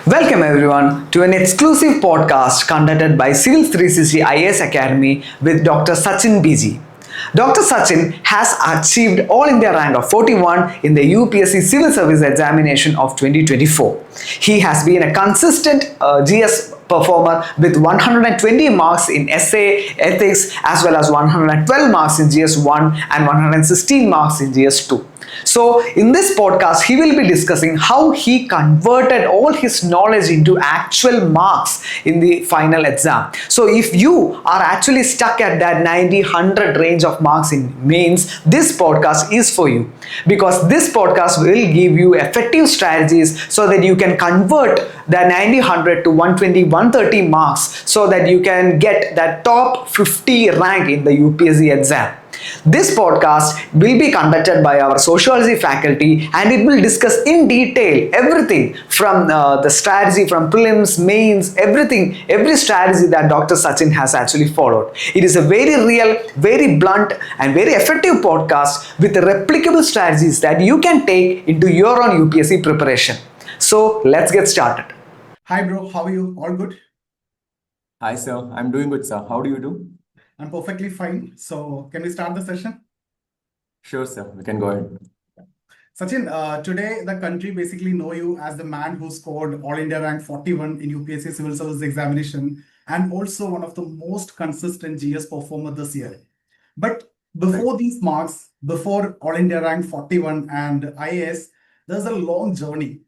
Welcome everyone to an exclusive podcast conducted by Civil 360 IAS Academy with Dr. Sachin BG. Dr. Sachin has achieved All India rank of 41 in the UPSC Civil Service Examination of 2024. He has been a consistent GS performer with 120 marks in essay, ethics as well as 112 marks in GS1 and 116 marks in GS2. So, in this podcast, he will be discussing how he converted all his knowledge into actual marks in the final exam. So, if you are actually stuck at that 90-100 range of marks in mains, this podcast is for you because this podcast will give you effective strategies so that you can convert the 90-100 to 120-130 marks so that you can get that top 50 rank in the UPSC exam. This podcast will be conducted by our sociology faculty and it will discuss in detail everything from the strategy from prelims, mains, everything, every strategy that Dr. Sachin has actually followed. It is a very real, very blunt and very effective podcast with replicable strategies that you can take into your own UPSC preparation. So let's get started. Hi bro, how are you? All good? Hi sir, I'm doing good sir. How do you do? I'm perfectly fine. So can we start the session? Sure sir, we can go ahead. Sachin, today the country basically know you as the man who scored All India rank 41 in UPSC Civil Service Examination and also one of the most consistent GS performer this year. But before these marks, before All India rank 41 and IAS, there's a long journey.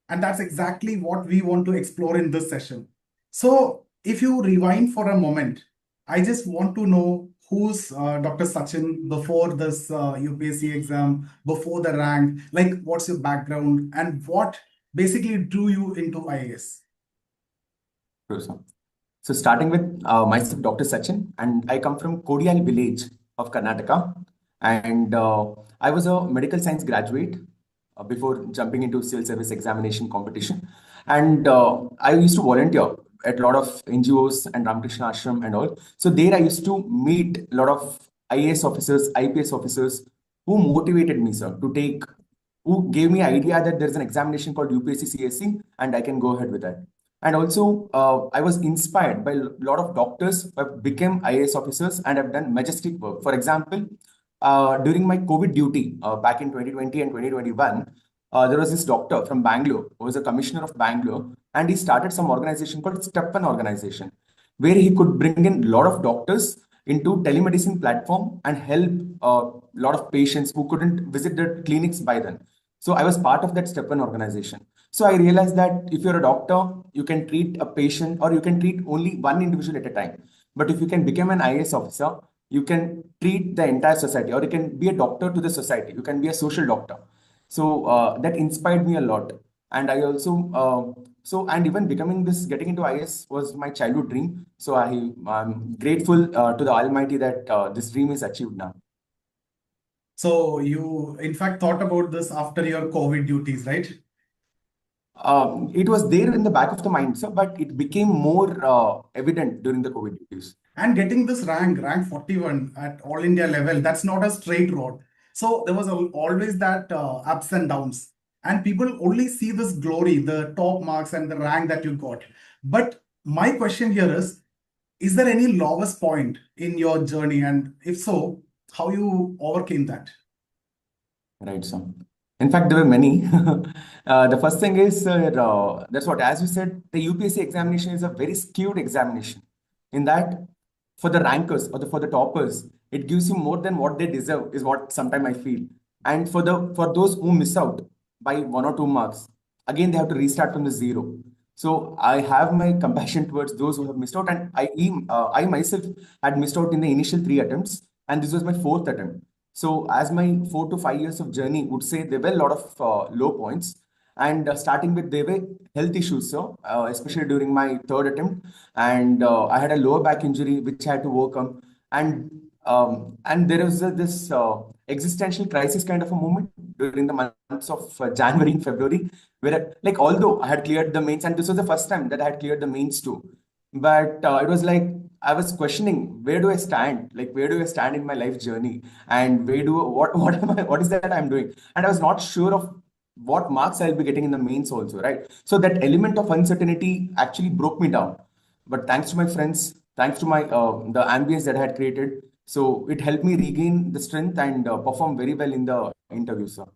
And that's exactly what we want to explore in this session. So if you rewind for a moment, I just want to know who's Dr. Sachin before this UPSC exam, before the rank, like what's your background and what basically drew you into IAS? Sure sir. So starting with myself, Dr. Sachin, and I come from Kodiyal village of Karnataka. And I was a medical science graduate before jumping into civil service examination competition. And I used to volunteer at a lot of NGOs and Ramakrishna Ashram and all. So there I used to meet a lot of IAS officers, IPS officers who motivated me, sir, to take, who gave me idea that there's an examination called UPSC CSE and I can go ahead with that. And also, I was inspired by a lot of doctors who have become IAS officers and have done majestic work. For example, during my COVID duty back in 2020 and 2021, there was this doctor from Bangalore who was a commissioner of Bangalore, and he started some organization called Step One organization, where he could bring in a lot of doctors into telemedicine platform and help a lot of patients who couldn't visit their clinics by then. So I was part of that Step One organization. So I realized that if you're a doctor, you can treat a patient or you can treat only one individual at a time. But if you can become an IAS officer, you can treat the entire society, or you can be a doctor to the society. You can be a social doctor. So that inspired me a lot. And I also, and even becoming this, getting into IAS was my childhood dream. So I'm grateful to the Almighty that this dream is achieved now. So you, in fact, thought about this after your COVID duties, right? It was there in the back of the mind, sir, but it became more evident during the COVID duties. And getting this rank 41 at All India level, that's not a straight road. So there was always that ups and downs. And people only see this glory, the top marks and the rank that you got. But my question here is there any lowest point in your journey? And if so, how you overcame that? Right, sir. In fact, there were many. The first thing is, that's what, as you said, the UPSC examination is a very skewed examination. In that, for the rankers or for the toppers, it gives you more than what they deserve, is what sometimes I feel. And for those who miss out by 1 or 2 marks, again they have to restart from the zero. So I have my compassion towards those who have missed out, and I myself had missed out in the initial 3 attempts, and this was my 4th attempt. So as my 4 to 5 years of journey would say, there were a lot of low points. And starting with, there were health issues, so especially during my 3rd attempt, and I had a lower back injury which I had to work on, and there was this existential crisis kind of a moment during the months of January and February, where like although I had cleared the mains, and this was the first time that I had cleared the mains too, but it was like I was questioning, where do I stand? Like, where do I stand in my life journey? And what is that I'm doing? And I was not sure of what marks I'll be getting in the mains also, right? So that element of uncertainty actually broke me down. But thanks to my friends, thanks to my the ambience that I had created, so it helped me regain the strength and perform very well in the interview, sir.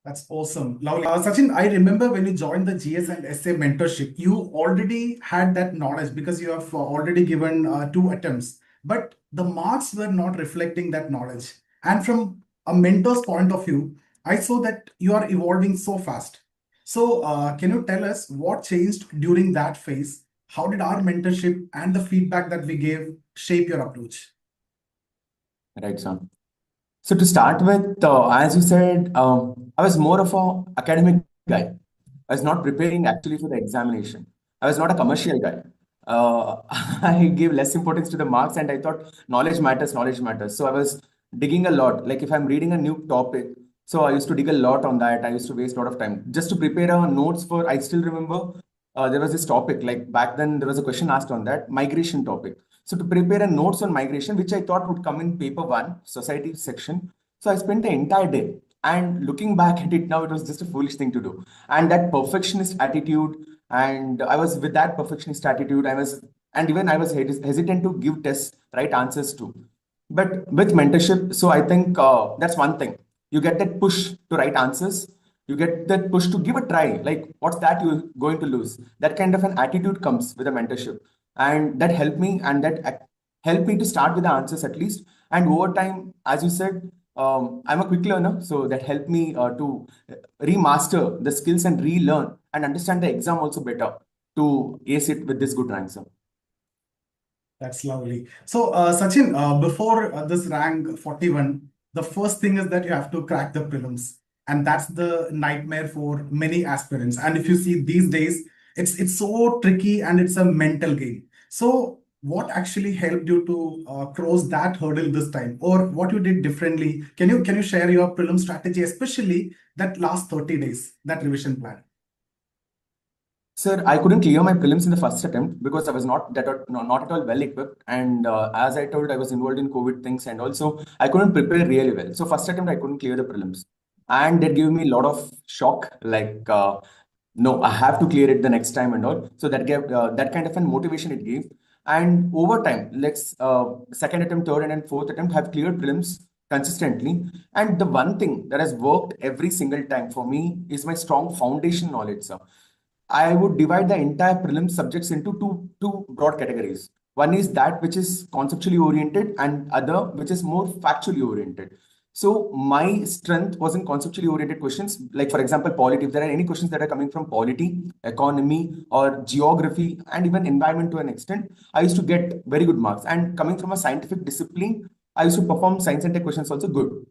That's awesome. Lovely. Sachin, I remember when you joined the GS and SA mentorship, you already had that knowledge because you have already given 2 attempts, but the marks were not reflecting that knowledge. And from a mentor's point of view, I saw that you are evolving so fast. So, can you tell us what changed during that phase? How did our mentorship and the feedback that we gave shape your approach? Right, sir. So to start with, as you said, I was more of a academic guy. I was not preparing actually for the examination. I was not a commercial guy. I gave less importance to the marks, and I thought knowledge matters, knowledge matters. So I was digging a lot. Like if I'm reading a new topic, so I used to dig a lot on that. I used to waste a lot of time just to prepare notes for. I still remember there was this topic, like back then there was a question asked on that migration topic. So to prepare a notes on migration, which I thought would come in paper one, society section. So I spent the entire day. And looking back at it now, it was just a foolish thing to do. And that perfectionist attitude, and I was with that perfectionist attitude, and even I was hesitant to give tests, right answers to. But with mentorship, so I think that's one thing. You get that push to write answers. You get that push to give a try. Like, what's that you're going to lose? That kind of an attitude comes with a mentorship. And that helped me, and helped me to start with the answers at least. And over time, as you said, I'm a quick learner. So that helped me to remaster the skills and relearn and understand the exam also better to ace it with this good rank, sir. That's lovely. So, Sachin, before this rank 41, the first thing is that you have to crack the prelims, and that's the nightmare for many aspirants. And if you see these days, it's so tricky and it's a mental game. So, what actually helped you to cross that hurdle this time, or what you did differently? Can you share your prelim strategy, especially that last 30 days, that revision plan? Sir, I couldn't clear my prelims in the first attempt because I was not at all well equipped. And as I told, I was involved in COVID things, and also I couldn't prepare really well. So first attempt, I couldn't clear the prelims, and that gave me a lot of shock. Like, no, I have to clear it the next time and all. So that gave that kind of a motivation it gave. And over time, second attempt, third, and fourth attempt have cleared prelims consistently. And the one thing that has worked every single time for me is my strong foundation knowledge, sir. I would divide the entire prelim subjects into two broad categories. One is that which is conceptually oriented, and other which is more factually oriented. So my strength was in conceptually oriented questions. Like for example, polity. If there are any questions that are coming from polity, economy, or geography, and even environment to an extent, I used to get very good marks. And coming from a scientific discipline, I used to perform science and tech questions also good.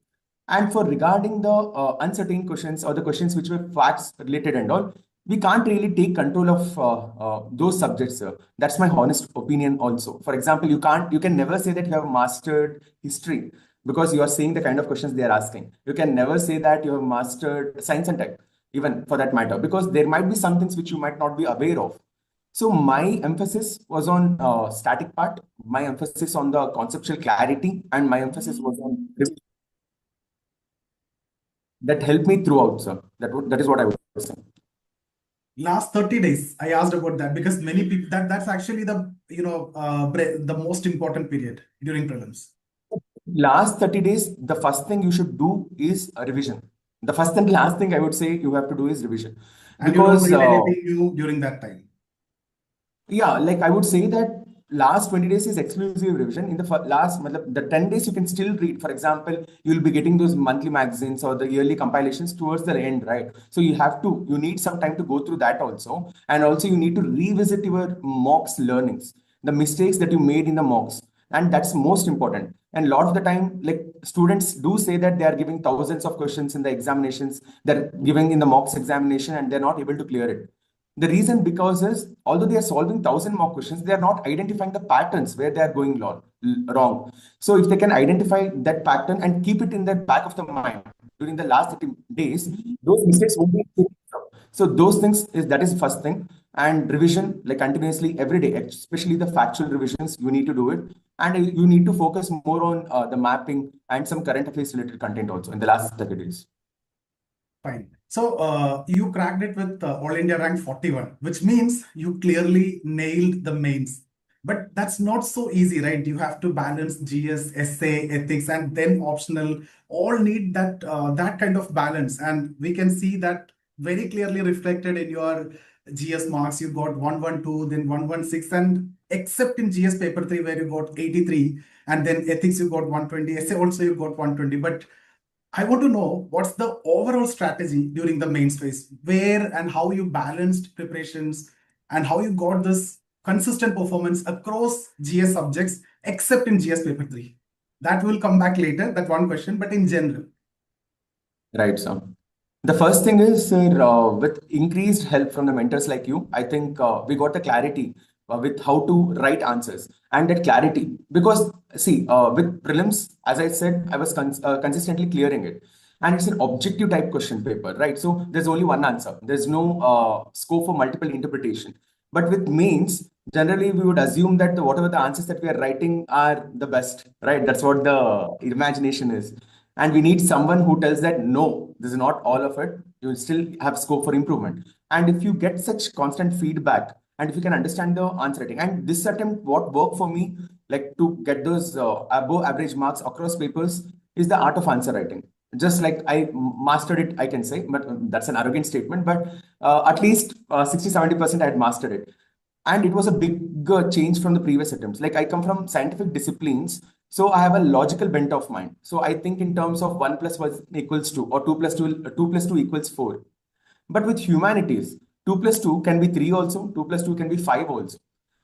And for regarding the uncertain questions or the questions which were facts related and all, we can't really take control of those subjects, sir. That's my honest opinion also. For example, you can never say that you have mastered history because you are seeing the kind of questions they are asking. You can never say that you have mastered science and tech, even for that matter, because there might be some things which you might not be aware of. So my emphasis was on static part, my emphasis on the conceptual clarity, and my emphasis was on that helped me throughout, sir. That is what I would say. Last 30 days, I asked about that because many people that's actually the the most important period during prelims. Last 30 days, the first thing you should do is a revision. The first and last thing I would say you have to do is revision. And you don't Because read anything new during that time. yeah, like I would say that last 20 days is exclusive revision. In the last the 10 days you can still read. For example, you'll be getting those monthly magazines or the yearly compilations towards the end, right? So you need some time to go through that also. And also you need to revisit your mocks learnings, the mistakes that you made in the mocks. And that's most important. And a lot of the time, like students do say that they are giving thousands of questions in the examinations, they're giving in the mocks examination, and they're not able to clear it. The reason because is although they are solving 1,000 more questions, they are not identifying the patterns where they are going wrong. So if they can identify that pattern and keep it in the back of the mind during the last 30 days, those mistakes won't be. So those things that is first thing. And revision like continuously every day, especially the factual revisions, you need to do it. And you need to focus more on the mapping and some current affairs related content also in the last 30 days. Fine. So you cracked it with All India rank 41, which means you clearly nailed the mains. But that's not so easy, right? You have to balance GS, essay, ethics, and then optional. All need that kind of balance, and we can see that very clearly reflected in your GS marks. You got 112, then 116, and except in GS paper 3 where you got 83, and then ethics you got 120, essay also you got 120. But I want to know what's the overall strategy during the mains phase, where and how you balanced preparations and how you got this consistent performance across GS subjects except in GS paper 3. That will come back later, that one question, but in general. Right, sir. The first thing is, sir, with increased help from the mentors like you, I think we got the clarity with how to write answers and that clarity. Because, see, with prelims, as I said, I was consistently clearing it. And it's an objective type question paper, right? So there's only one answer. There's no scope for multiple interpretation. But with mains, generally we would assume that whatever the answers that we are writing are the best, right? That's what the imagination is. And we need someone who tells that no, this is not all of it. You will still have scope for improvement. And if you get such constant feedback, and if you can understand the answer writing, and this attempt, what worked for me, like to get those above average marks across papers, is the art of answer writing. Just like I mastered it, I can say, but that's an arrogant statement. But at least 60-70% I had mastered it. And it was a big change from the previous attempts. Like I come from scientific disciplines, so I have a logical bent of mind. So I think in terms of 1 plus 1 equals 2 or 2 plus 2, 2 plus 2 equals 4. But with humanities, 2 plus 2 can be 3 also, 2 plus 2 can be 5 also.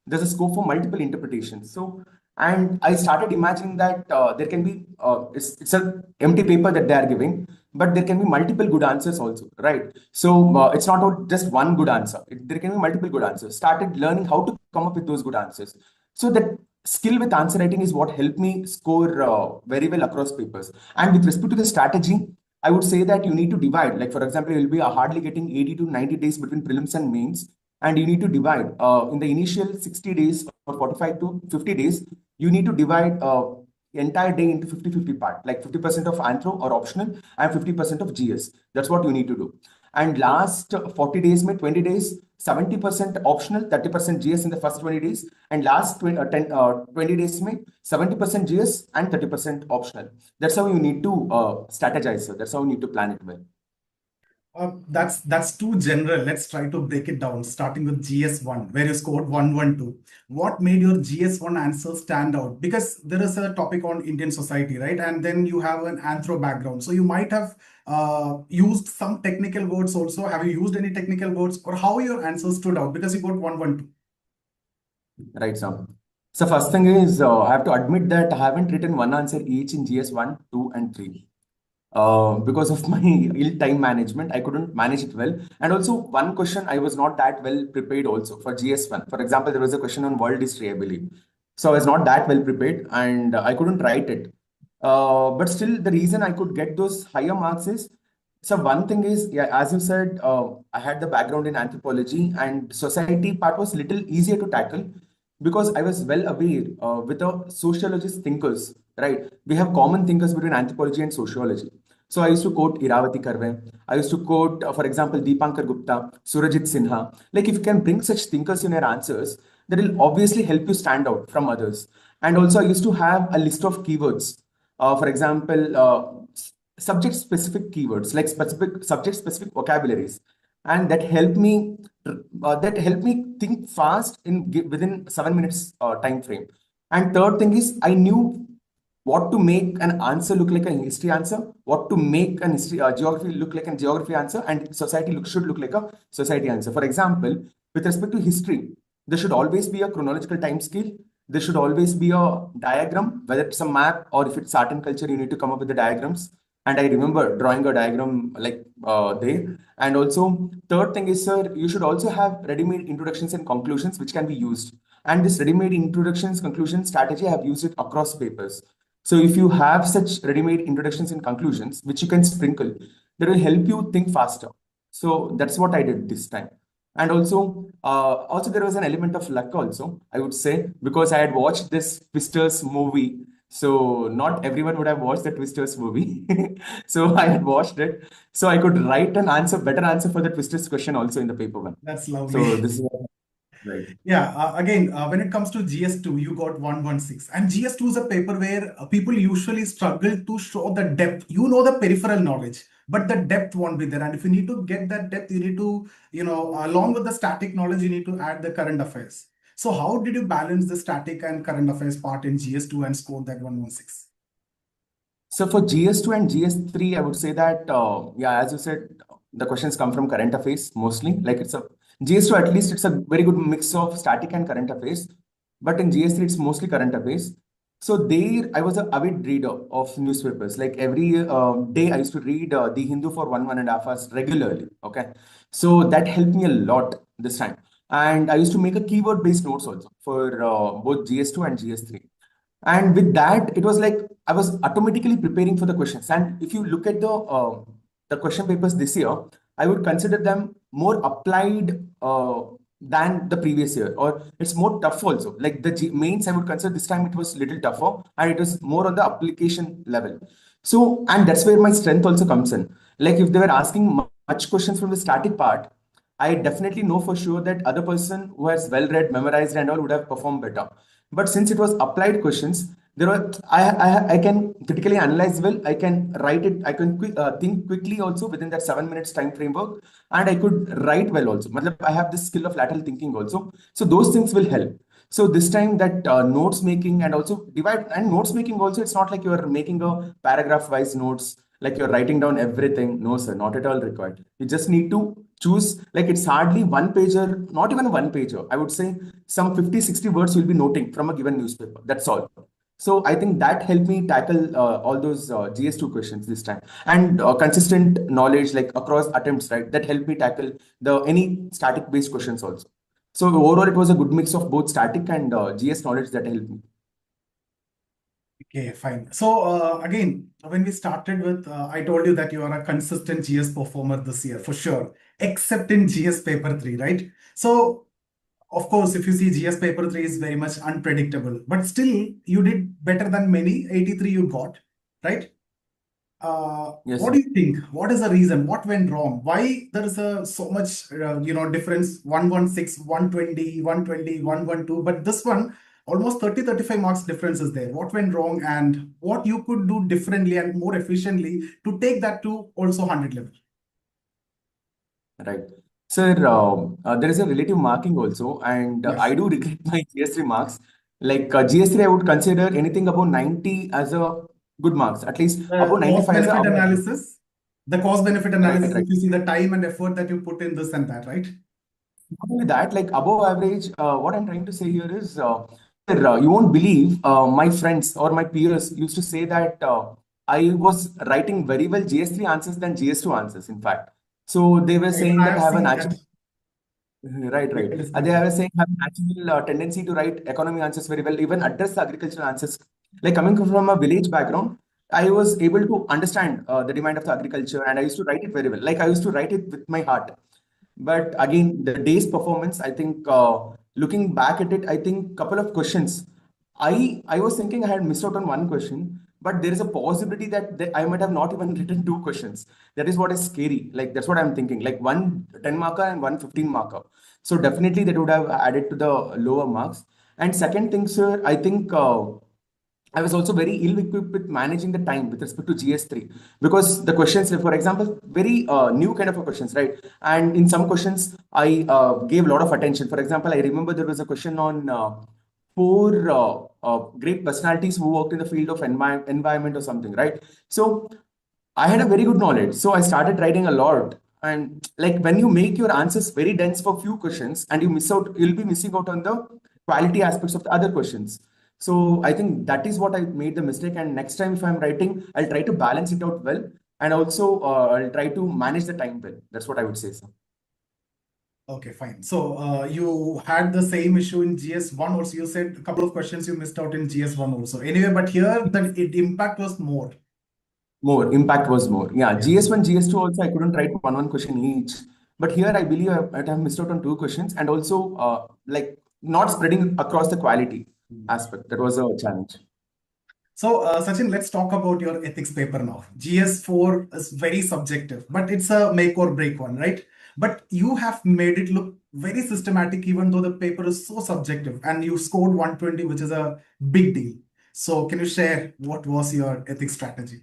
There's a scope for multiple interpretations. So, and I started imagining that there can be, it's an empty paper that they are giving, but there can be multiple good answers also, right? So it's not just one good answer. There can be multiple good answers. Started learning how to come up with those good answers. So that skill with answer writing is what helped me score very well across papers. And with respect to the strategy, I would say that you need to divide. Like for example, you'll be hardly getting 80 to 90 days between prelims and mains, and you need to divide in the initial 60 days or 45 to 50 days. You need to divide entire day into 50-50 part, like 50% of anthro or optional and 50% of GS. That's what you need to do. And last 40 days, 20 days, 70% optional, 30% GS in the first 20 days, and last 20 days, 70% GS and 30% optional. That's how you need to strategize, sir. That's how you need to plan it well. That's too general. Let's try to break it down, starting with GS1, where you scored 112. What made your GS1 answer stand out? Because there is a topic on Indian society, right? And then you have an anthro background. So you might have used some technical words also. Have you used any technical words, or how your answer stood out? Because you got 112. Right, sir. So first thing is, I have to admit that I haven't written one answer each in GS1, 2, and 3. Because of my ill time management, I couldn't manage it well. And also one question, I was not that well prepared also for GS1. For example, there was a question on world history, I believe. So I was not that well prepared and I couldn't write it. But still, the reason I could get those higher marks is, so one thing is, yeah, as you said, I had the background in anthropology and society part was little easier to tackle because I was well aware with the sociologist thinkers, right? We have common thinkers between anthropology and sociology. So I used to quote Iravati Karve. I used to quote, for example, Deepankar Gupta, Surajit Sinha. Like if you can bring such thinkers in your answers, that will obviously help you stand out from others. And also I used to have a list of keywords. For example, subject specific keywords, like specific subject specific vocabularies, and that helped me think fast within 7 minutes time frame. And third thing is I knew what to make an answer look like a history answer, what to make an history geography look like a geography answer, and should look like a society answer. For example, with respect to history, there should always be a chronological time scale. There should always be a diagram, whether it's a map or if it's art and culture, you need to come up with the diagrams. And I remember drawing a diagram like there. And also, third thing is, sir, you should also have ready-made introductions and conclusions which can be used. And this ready-made introductions, conclusion strategy, I have used it across papers. So if you have such ready-made introductions and conclusions, which you can sprinkle, that will help you think faster. So that's what I did this time. And also there was an element of luck also, I would say, because I had watched this Twisters movie. So not everyone would have watched the Twisters movie. So I had watched it. So I could write an answer, better answer for the Twisters question also in the paper one. That's So lovely. this is right. Yeah, again, when it comes to GS2, you got 116. And GS2 is a paper where people usually struggle to show the depth. You know the peripheral knowledge, but the depth won't be there. And if you need to get that depth, you need to, along with the static knowledge, you need to add the current affairs. So how did you balance the static and current affairs part in GS2 and score that 116? So for GS2 and GS3, I would say that, yeah, as you said, the questions come from current affairs mostly. Like it's a GS2, at least it's a very good mix of static and current affairs. But in GS3, it's mostly current affairs. So there, I was an avid reader of newspapers. Like every day, I used to read The Hindu for 1.5 hours regularly. Okay. So that helped me a lot this time. And I used to make a keyword-based notes also for both GS2 and GS3. And with that, it was like I was automatically preparing for the questions. And if you look at the question papers this year, I would consider them more applied than the previous year, or it's more tough also. Like the mains, I would consider this time it was little tougher, and it was more on the application level. So, and that's where my strength also comes in. Like if they were asking much questions from the static part, I definitely know for sure that other person who has well read, memorized, and all would have performed better. But since it was applied questions, there were I can critically analyze well. I can write it. I can think quickly also within that 7 minutes time framework, and I could write well also. Matlab, I have this skill of lateral thinking also. So those things will help. So this time that notes making and also divide and notes making also, it's not like you are making a paragraph wise notes, like you're writing down everything. No, sir, not at all required. You just need to choose, like it's hardly one pager, not even a one pager. I would say some 50, 60 words you'll be noting from a given newspaper. That's all. So I think that helped me tackle all those GS2 questions this time, and consistent knowledge like across attempts, right? That helped me tackle the any static based questions also. So overall, it was a good mix of both static and GS knowledge that helped me. Okay, fine. So again, when we started with, I told you that you are a consistent GS performer this year for sure, except in GS paper 3, right? So of course, if you see GS paper 3 is very much unpredictable, but still you did better than many. 83 you got, right? Yes, What sir. do you think? What is the reason? What went wrong? Why there is a so much difference? 116, 120, 120, 112, but this one almost 30, 35 marks difference is there. What went wrong and what you could do differently and more efficiently to take that to also 100 level? Right. Sir, there is a relative marking also, and I Yes. do regret my GS3 marks. Like GS3, I would consider anything above 90 as a good marks, at least above Cost 95 as a benefit above average. analysis, the cost benefit Right, analysis, right. if you see the time and effort that you put in this and that, right? Not only that, like above average, what I'm trying to say here is, sir, you won't believe my friends or my peers used to say that I was writing very well GS3 answers than GS2 answers, in fact. So they were Even saying I that I have have a seen that. natural. Right, We right. can They discuss have that. a saying have a natural tendency to write economy answers very well, even address the agricultural answers. Like coming from a village background, I was able to understand the demand of the agriculture, and I used to write it very well. Like I used to write it with my heart. But again, the day's performance, I think, looking back at it, I think couple of questions. I was thinking I had missed out on one question, but there is a possibility that I might have not even written two questions. That is what is scary. Like that's what I'm thinking. Like one 10 marker and one 15 marker. So definitely that would have added to the lower marks. And second thing, sir, I think I was also very ill equipped with managing the time with respect to GS3, because the questions, for example, very new kind of a questions, right? And in some questions, I gave a lot of attention. For example, I remember there was a question on four great personalities who worked in the field of environment or something, right? So I had a very good knowledge. So I started writing a lot. And like when you make your answers very dense for few questions and you miss out, you'll be missing out on the quality aspects of the other questions. So I think that is what I made the mistake. And next time if I'm writing, I'll try to balance it out well. And also I'll try to manage the time well. That's what I would say, sir. Okay, fine. So you had the same issue in GS1 also. You said a couple of questions you missed out in GS1 also. Anyway, but here the impact was more. More impact was more. Yeah, Yeah. GS1, GS2 also I couldn't write one question each. But here I believe I have missed out on two questions, and also like not spreading across the quality aspect. That was a challenge. So, Sachin, let's talk about your ethics paper now. GS4 is very subjective, but it's a make or break one, right? But you have made it look very systematic, even though the paper is so subjective, and you scored 120, which is a big deal. So, can you share what was your ethics strategy?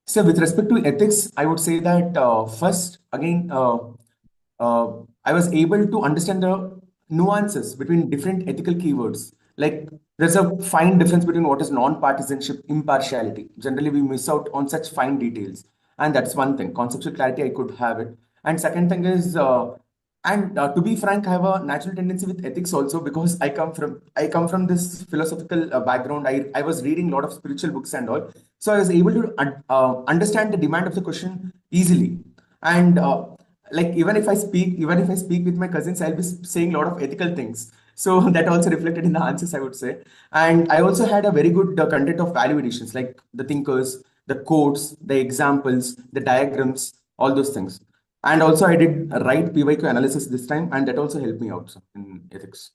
So with respect to ethics, I would say that first, again, I was able to understand the nuances between different ethical keywords. Like there's a fine difference between what is non-partisanship, impartiality. Generally, we miss out on such fine details, and that's one thing. Conceptual clarity, I could have it. And second thing is, and to be frank, I have a natural tendency with ethics also because I come from this philosophical background. I was reading a lot of spiritual books and all, so I was able to understand the demand of the question easily. And like even if I speak with my cousins, I'll be saying a lot of ethical things. So that also reflected in the answers, I would say. And I also had a very good content of value additions, like the thinkers, the quotes, the examples, the diagrams, all those things. And also I did write PYQ analysis this time, and that also helped me out in ethics.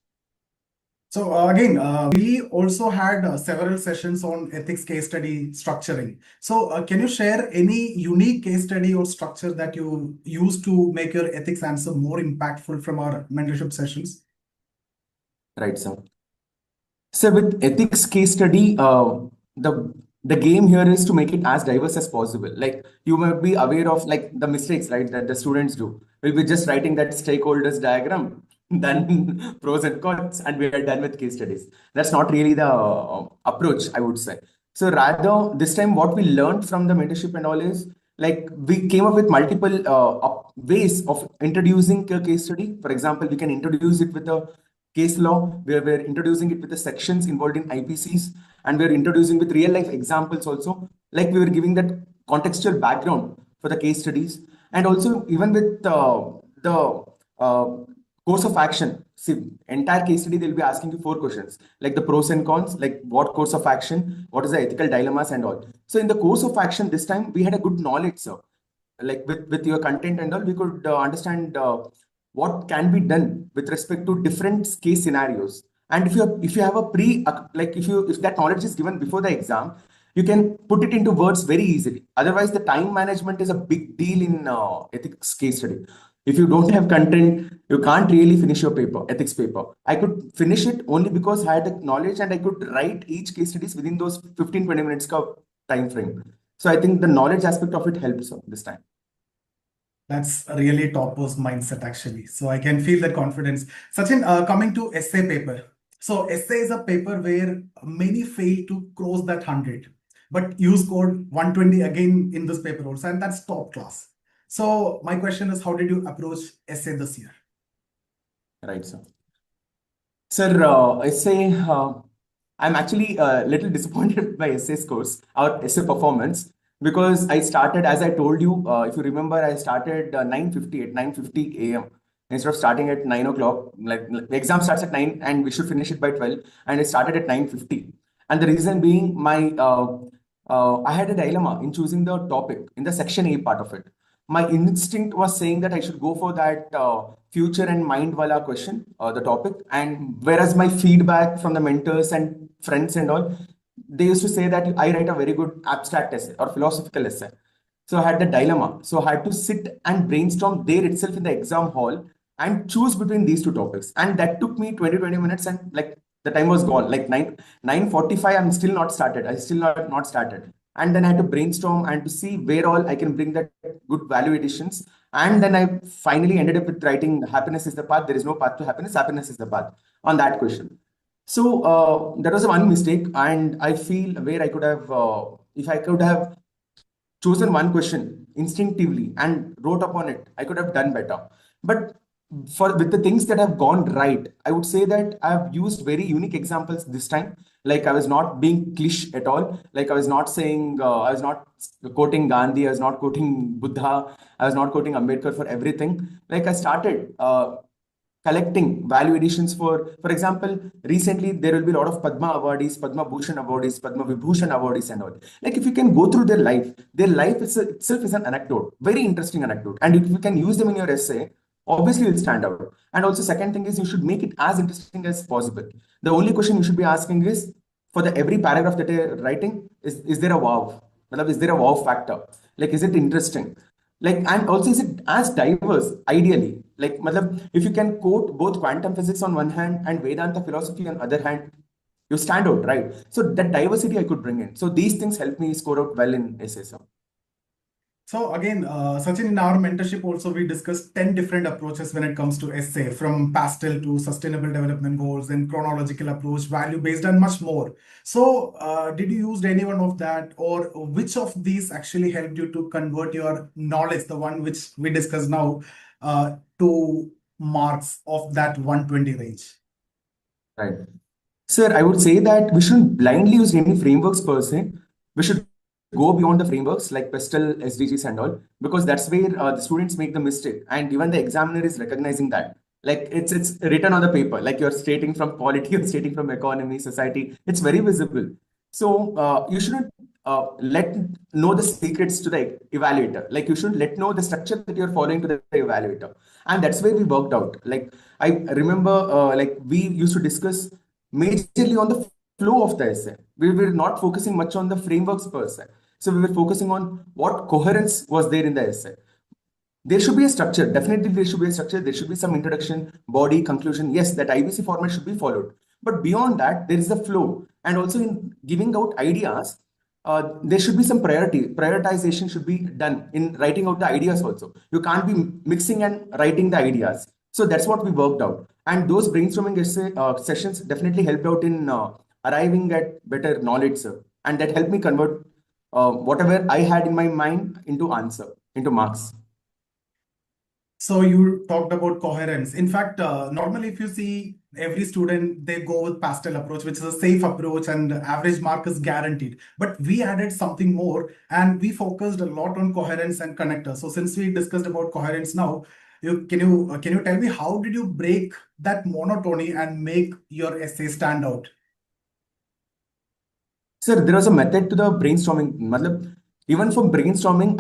So again, we also had several sessions on ethics case study structuring. So can you share any unique case study or structure that you use to make your ethics answer more impactful from our mentorship sessions? Right, sir. So with ethics case study, the game here is to make it as diverse as possible. Like you might be aware of like the mistakes, right, that the students do. We'll be just writing that stakeholders diagram, then pros and cons, and we are done with case studies. That's not really the approach, I would say. So rather, this time what we learned from the mentorship and all is like we came up with multiple ways of introducing a case study. For example, we can introduce it with a case law, where we're introducing it with the sections involved in IPCs, and we're introducing with real life examples also. Like we were giving that contextual background for the case studies, and also even with the course of action. See, entire case study, they'll be asking you four questions, like the pros and cons, like what course of action, what is the ethical dilemmas and all. So in the course of action, this time we had a good knowledge, sir. Like with your content and all, we could understand what can be done with respect to different case scenarios. And if you have a like if that knowledge is given before the exam, you can put it into words very easily. Otherwise, the time management is a big deal in ethics case study. If you don't have content, you can't really finish your paper, ethics paper. I could finish it only because I had the knowledge and I could write each case studies within those 15-20 minutes time frame. So I think the knowledge aspect of it helps this time. That's a really topmost mindset, actually. So I can feel that confidence. Sachin, coming to essay paper. So essay is a paper where many fail to cross that 100, but you scored 120 again in this paper also, and that's top class. So my question is, how did you approach essay this year? Right, sir. Sir, essay, I'm actually a little disappointed by essay scores, our essay performance, because I started, as I told you, if you remember, I started 9:50 at 9:50 a.m. instead of starting at 9 o'clock. Like the exam starts at 9 and we should finish it by 12, and I started at 9:50. And the reason being, I had a dilemma in choosing the topic in the section A part of it. My instinct was saying that I should go for that future and mind wala question, the topic. And whereas my feedback from the mentors and friends and all, they used to say that I write a very good abstract essay or philosophical essay. So I had the dilemma. So I had to sit and brainstorm there itself in the exam hall and choose between these two topics. And that took me 20 minutes, and like the time was gone. Like 9:45, I'm still not started. I still not started. And then I had to brainstorm and to see where all I can bring that good value additions. And then I finally ended up with writing happiness is the path. There is no path to happiness. Happiness is the path on that question. So that was a one mistake. And I feel where I could have, if I could have chosen one question instinctively and wrote upon it, I could have done better. But for with the things that have gone right, I would say that I've used very unique examples this time. Like I was not being cliche at all. Like I was not saying, I was not quoting Gandhi, I was not quoting Buddha, I was not quoting Ambedkar for everything. Like I started collecting value additions for example, recently there will be a lot of Padma awardees, Padma Bhushan awardees, Padma Vibhushan awardees and all. Like if you can go through their life itself is an anecdote, very interesting anecdote. And if you can use them in your essay, obviously it'll stand out. And also second thing is you should make it as interesting as possible. The only question you should be asking is for the every paragraph that they're writing, is there a wow? Matlab, is there a wow factor? Like, is it interesting? Like, and also, is it as diverse, ideally? Like, matlab, if you can quote both quantum physics on one hand and Vedanta philosophy on other hand, you stand out, right? So that diversity I could bring in. So these things help me score out well in essays. So again, Sachin, in our mentorship also, we discussed 10 different approaches when it comes to essay, from pastel to sustainable development goals, and chronological approach, value-based, and much more. So did you use any one of that, or which of these actually helped you to convert your knowledge, the one which we discussed now, to marks of that 120 range? Right. Sir, I would say that we shouldn't blindly use any frameworks per se. We should go beyond the frameworks like PESTEL, SDGs and all, because that's where the students make the mistake. And even the examiner is recognizing that. Like it's written on the paper, like you're stating from polity, you're stating from economy, society. It's very visible. So you shouldn't let know the secrets to the evaluator. Like you should let know the structure that you're following to the evaluator. And that's where we worked out. Like I remember like we used to discuss majorly on the flow of the essay. We were not focusing much on the frameworks per se. So we were focusing on what coherence was there in the essay. There should be a structure. Definitely, there should be a structure. There should be some introduction, body, conclusion. Yes, that IBC format should be followed. But beyond that, there is the flow. And also in giving out ideas, there should be some priority. Prioritization should be done in writing out the ideas also. You can't be mixing and writing the ideas. So that's what we worked out. And those brainstorming essay, sessions definitely helped out in arriving at better knowledge, sir. And that helped me convert whatever I had in my mind into answer, into marks. So you talked about coherence. In fact, normally if you see every student, they go with pastel approach, which is a safe approach and average mark is guaranteed. But we added something more and we focused a lot on coherence and connector. So since we discussed about coherence now, can you tell me how did you break that monotony and make your essay stand out? Sir, there was a method to the brainstorming. Matlab, even for brainstorming,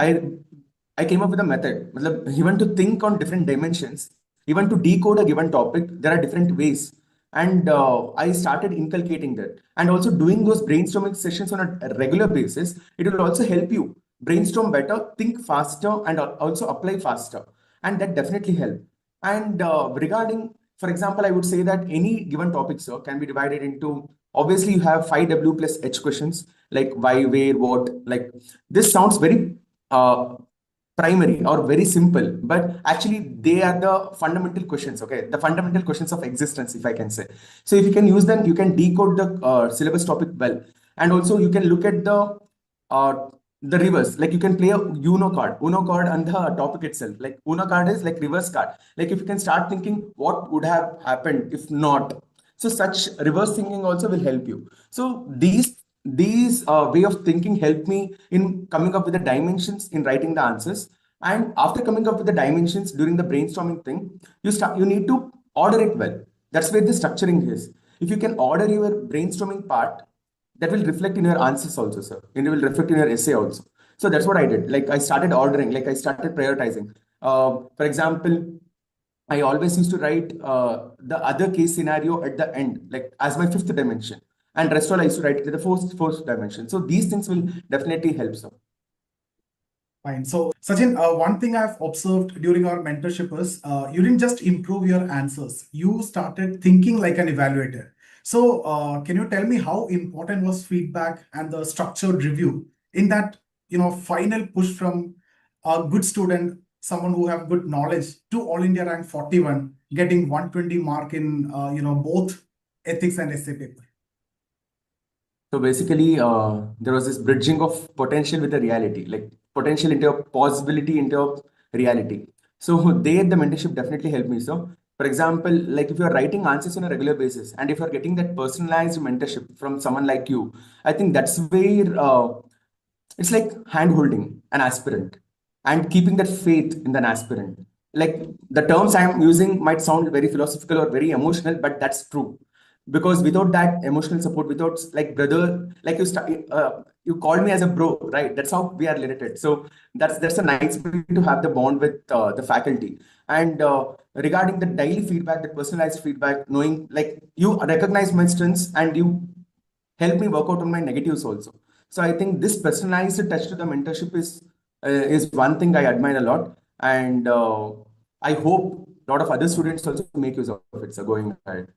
I came up with a method. Matlab, even to think on different dimensions, even to decode a given topic, there are different ways. And I started inculcating that. And also doing those brainstorming sessions on a regular basis, it will also help you brainstorm better, think faster, and also apply faster. And that definitely helped. And regarding, for example, I would say that any given topic, sir, can be divided into, obviously you have 5W plus H questions, like why, where, what. Like this sounds very primary or very simple, but actually they are the fundamental questions, okay? The fundamental questions of existence, if I can say. So if you can use them, you can decode the syllabus topic well. And also you can look at the reverse, like you can play a Uno card on the topic itself. Like Uno card is like reverse card. Like if you can start thinking what would have happened if not. So such reverse thinking also will help you. So these way of thinking help me in coming up with the dimensions in writing the answers. And after coming up with the dimensions during the brainstorming thing, you need to order it well. That's where the structuring is. If you can order your brainstorming part, that will reflect in your answers also, sir. And it will reflect in your essay also. So that's what I did. Like I started ordering, like I started prioritizing. For example, I always used to write the other case scenario at the end, like as my fifth dimension. And rest all I used to write it the fourth dimension. So these things will definitely help, sir. Fine. So, Sachin, one thing I've observed during our mentorship is you didn't just improve your answers, you started thinking like an evaluator. So, can you tell me how important was feedback and the structured review in that, final push from a good student, someone who have good knowledge, to All India rank 41, getting 120 mark in, both ethics and essay paper? So basically, there was this bridging of potential with the reality, like potential into a possibility into a reality. So they, the mentorship definitely helped me. So for example, like if you're writing answers on a regular basis, and if you're getting that personalized mentorship from someone like you, I think that's where it's like hand holding an aspirant and keeping that faith in an aspirant. Like the terms I'm using might sound very philosophical or very emotional, but that's true. Because without that emotional support, without like brother, like you called me as a bro, right? That's how we are related. So that's a nice way to have the bond with the faculty. And regarding the daily feedback, the personalized feedback, knowing like you recognize my strengths and you help me work out on my negatives also. So I think this personalized touch to the mentorship is one thing I admire a lot, and I hope a lot of other students also make use of it. So going ahead.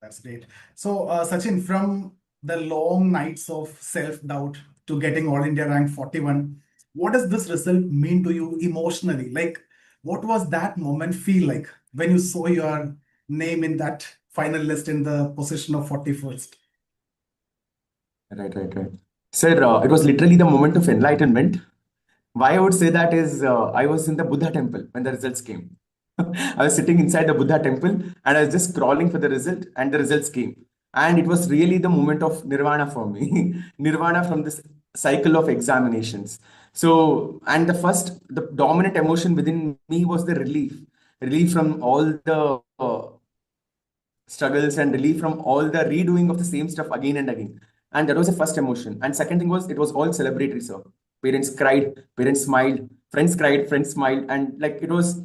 That's great. So, Sachin, from the long nights of self-doubt to getting All India rank 41, what does this result mean to you emotionally? Like, what was that moment feel like when you saw your name in that final list in the position of 41st? Right. Sir, it was literally the moment of enlightenment. Why I would say that is I was in the Buddha temple when the results came. I was sitting inside the Buddha temple and I was just scrolling for the result, and the results came. And it was really the moment of nirvana for me. Nirvana from this cycle of examinations. So, and the dominant emotion within me was the relief. Relief from all the struggles and relief from all the redoing of the same stuff again and again. And that was the first emotion. And second thing was it was all celebratory, sir. Parents cried, parents smiled, friends cried, friends smiled, and like it was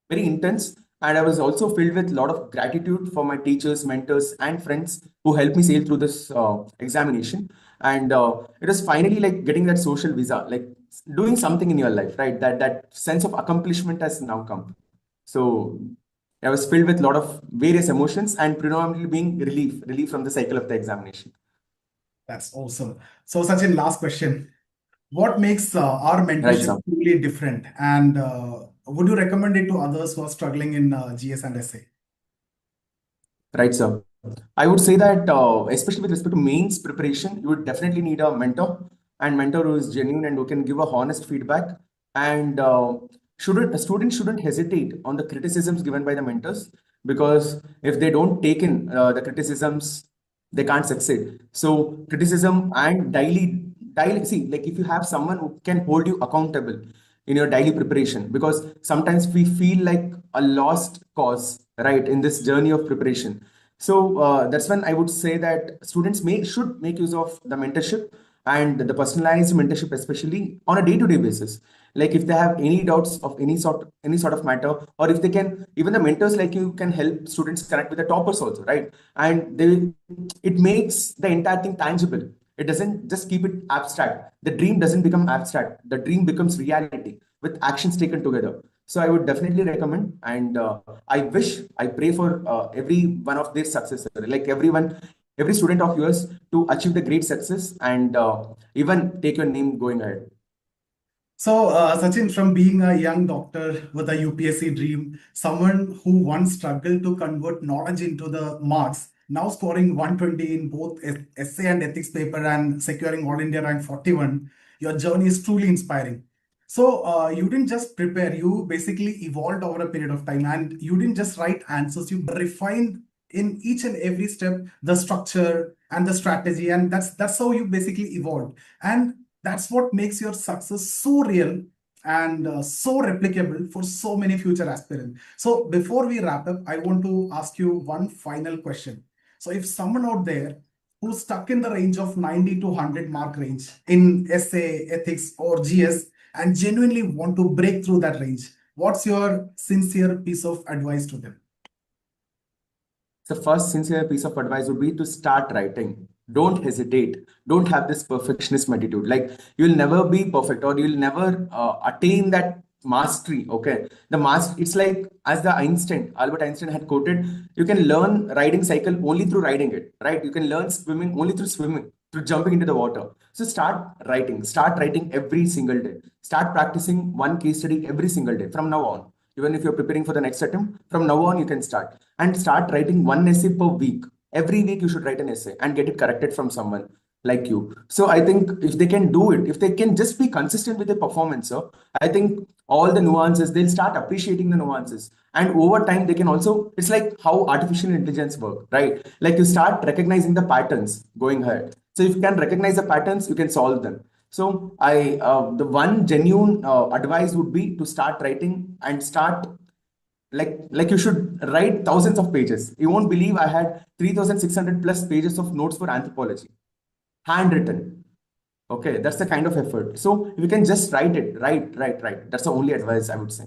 very intense. And I was also filled with a lot of gratitude for my teachers, mentors, and friends who helped me sail through this examination. And it was finally like getting that social visa, like doing something in your life, right? That sense of accomplishment has now come. So I was filled with a lot of various emotions and predominantly being relief from the cycle of the examination. That's awesome. So, Sachin, last question. What makes our Right, mentorship sir. truly different? And would you recommend it to others who are struggling in GS and SA? Right, sir. I would say that, especially with respect to mains preparation, you would definitely need a mentor who is genuine and who can give a honest feedback. And a student shouldn't hesitate on the criticisms given by the mentors, because if they don't take in the criticisms, they can't succeed. So criticism and daily, see, like if you have someone who can hold you accountable in your daily preparation, because sometimes we feel like a lost cause, right, in this journey of preparation. So that's when I would say that students should make use of the mentorship and the personalized mentorship, especially on a day-to-day basis. Like if they have any doubts of any sort of matter, or if they can, even the mentors like you can help students connect with the toppers also, right? And it makes the entire thing tangible. It doesn't just keep it abstract. The dream doesn't become abstract. The dream becomes reality with actions taken together. So I would definitely recommend, and I pray for every one of their success, like every student of yours to achieve the great success and even take your name going ahead. So, Sachin, from being a young doctor with a UPSC dream, someone who once struggled to convert knowledge into the marks, now scoring 120 in both essay and ethics paper and securing All India rank 41, your journey is truly inspiring. So, you didn't just prepare, you basically evolved over a period of time, and you didn't just write answers, you refined in each and every step the structure and the strategy, and that's how you basically evolved. And that's what makes your success so real and so replicable for so many future aspirants. So before we wrap up, I want to ask you one final question. So if someone out there who's stuck in the range of 90 to 100 mark range in essay, ethics, or GS and genuinely want to break through that range, what's your sincere piece of advice to them? The first sincere piece of advice would be to start writing. Don't hesitate. Don't have this perfectionist attitude. Like you'll never be perfect, or you'll never attain that mastery. Okay, it's like as the Albert Einstein had quoted, you can learn riding cycle only through riding it. Right? You can learn swimming only through swimming, through jumping into the water. So start writing. Start writing every single day. Start practicing one case study every single day from now on. Even if you're preparing for the next attempt, from now on you can start and start writing one essay per week. Every week you should write an essay and get it corrected from someone like you. So I think if they can do it, if they can just be consistent with their performance, so I think all the nuances, they'll start appreciating the nuances. And over time, they can also, it's like how artificial intelligence work, right? Like you start recognizing the patterns going ahead. So if you can recognize the patterns, you can solve them. So the one genuine advice would be to start writing and start like you should write thousands of pages. You won't believe I had 3,600 plus pages of notes for anthropology, handwritten. Okay, that's the kind of effort. So if you can just write it, write. That's the only advice I would say.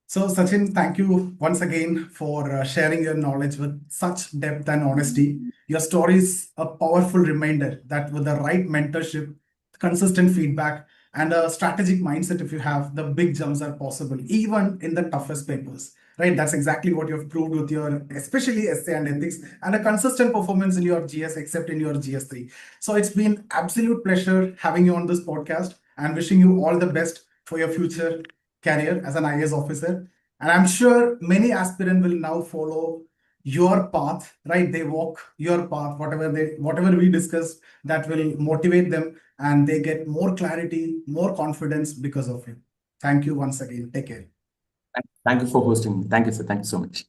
So, Sachin, thank you once again for sharing your knowledge with such depth and honesty. Your story is a powerful reminder that with the right mentorship, consistent feedback, and a strategic mindset, if you have, the big jumps are possible, even in the toughest papers. Right? That's exactly what you've proved with your, especially essay and ethics, and a consistent performance in your GS, except in your GS3. So, it's been absolute pleasure having you on this podcast and wishing you all the best for your future career as an IAS officer. And I'm sure many aspirants will now follow your path, right? They walk your path, whatever we discuss, that will motivate them and they get more clarity, more confidence because of it. Thank you once again. Take care. Thank you for hosting me. Thank you, sir. Thank you so much.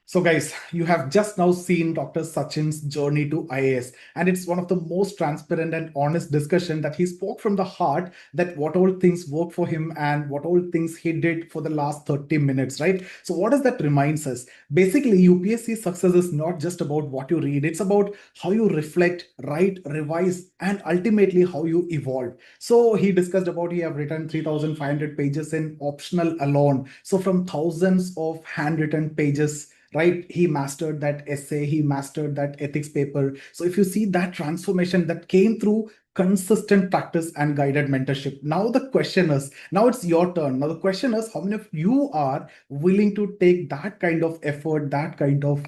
So, guys, you have just now seen Dr. Sachin's journey to IAS, and it's one of the most transparent and honest discussion that he spoke from the heart, that what all things work for him and what all things he did for the last 30 minutes, right? So, what does that reminds us? Basically, UPSC success is not just about what you read, it's about how you reflect, write, revise, and ultimately how you evolve. So, he discussed about he have written 3,500 pages in optional alone. So, from thousands of handwritten pages, right, he mastered that essay, he mastered that ethics paper. So if you see that transformation that came through consistent practice and guided mentorship, now the question is, now it's your turn. Now the question is, how many of you are willing to take that kind of effort, that kind of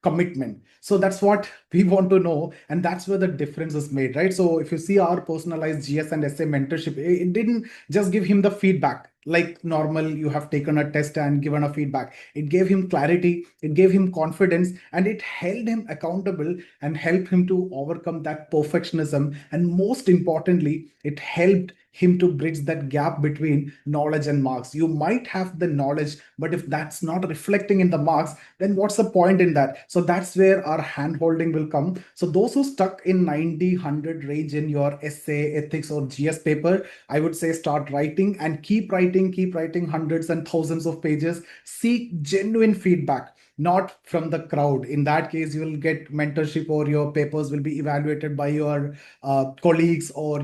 commitment? So that's what we want to know, and that's where the difference is made, right? So if you see our personalized GS and SA mentorship, it didn't just give him the feedback like normal you have taken a test and given a feedback. It gave him clarity, it gave him confidence, and it held him accountable and helped him to overcome that perfectionism. And most importantly, it helped him to bridge that gap between knowledge and marks. You might have the knowledge, but if that's not reflecting in the marks, then what's the point in that? So that's where our hand holding will come. So those who stuck in 90, 100 range in your essay, ethics, or GS paper, I would say start writing and keep writing hundreds and thousands of pages. Seek genuine feedback, not from the crowd. In that case, you will get mentorship, or your papers will be evaluated by your colleagues, or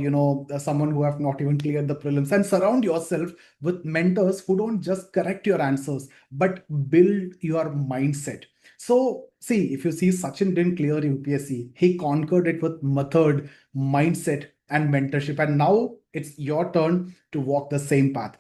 someone who have not even cleared the prelims. And surround yourself with mentors who don't just correct your answers, but build your mindset. So, see, if you see Sachin didn't clear UPSC, he conquered it with method, mindset, and mentorship. And now it's your turn to walk the same path.